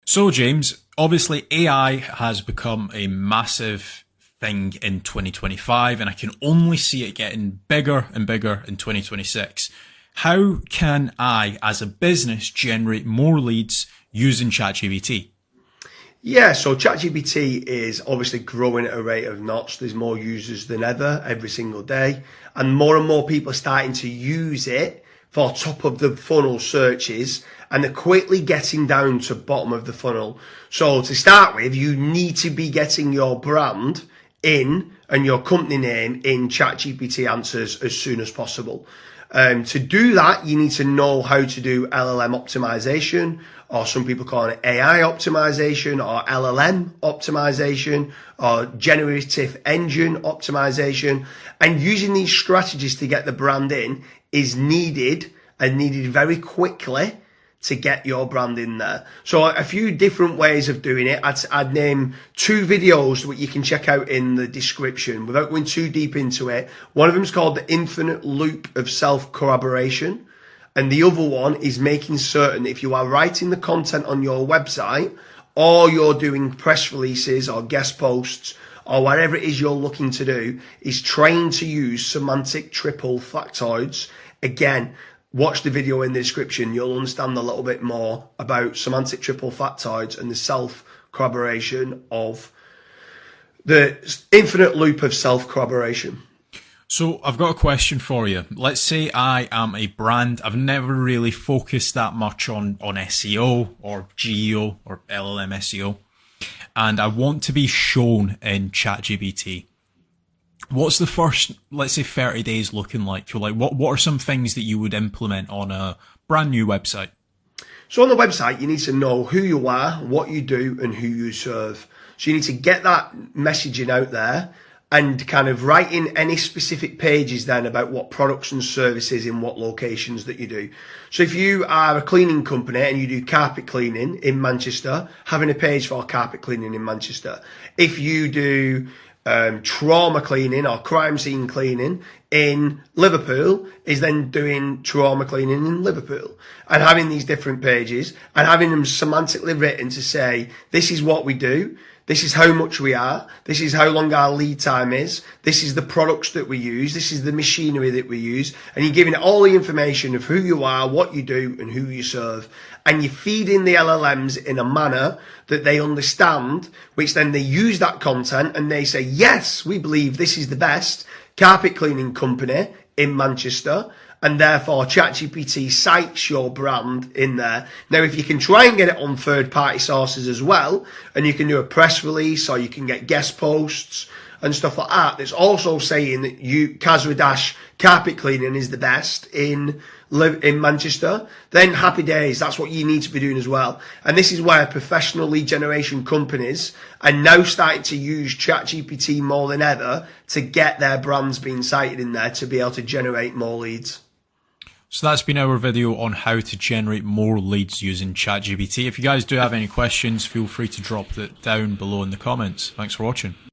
So, James, obviously AI has become a massive thing in 2025, and I can only see it getting bigger and bigger in 2026. How can I, as a business, generate more leads using ChatGPT? Yeah, so ChatGPT is obviously growing at a rate of knots. There's more users than ever every single day, and more people are starting to use it for top of the funnel searches, and they're quickly getting down to bottom of the funnel. So to start with, you need to be getting your brand in and your company name in ChatGPT answers as soon as possible. To do that, you need to know how to do LLM optimization, or some people call it AI optimization, or LLM optimization, or generative engine optimization. And using these strategies to get the brand in is needed, and needed very quickly to get your brand in there. So a few different ways of doing it. I'd name two videos that you can check out in the description without going too deep into it. One of them is called The Infinite Loop of Self-Corroboration. And the other one is making certain if you are writing the content on your website, or you're doing press releases or guest posts, or whatever it is you're looking to do, is trying to use semantic triple factoids. Again, watch the video in the description. You'll understand a little bit more about semantic triple factoids and the self-corroboration of the infinite loop of self-corroboration. So I've got a question for you. Let's say I am a brand. I've never really focused that much on SEO or GEO or LLM SEO, and I want to be shown in ChatGPT. What's the first, let's say, 30 days looking like? So like, what are some things that you would implement on a brand new website? So on the website, you need to know who you are, what you do, and who you serve. So you need to get that messaging out there, and kind of write in any specific pages then about what products and services in what locations that you do. So if you are a cleaning company and you do carpet cleaning in Manchester, having a page for carpet cleaning in Manchester. If you do trauma cleaning or crime scene cleaning in Liverpool, is then doing trauma cleaning in Liverpool, and having these different pages and having them semantically written to say, this is what we do, this is how much we are, this is how long our lead time is, this is the products that we use, this is the machinery that we use, and you're giving it all the information of who you are, what you do, and who you serve. And you're feeding the LLMs in a manner that they understand, which then they use that content and they say, yes, we believe this is the best carpet cleaning company in Manchester, and therefore ChatGPT cites your brand in there. Now, if you can try and get it on third-party sources as well, and you can do a press release, or you can get guest posts and stuff like that, that's also saying that Kasra carpet cleaning is the best in Manchester, then happy days. That's what you need to be doing as well. And this is where professional lead generation companies are now starting to use ChatGPT more than ever to get their brands being cited in there to be able to generate more leads. So that's been our video on how to generate more leads using ChatGPT. If you guys do have any questions, feel free to drop that down below in the comments. Thanks for watching.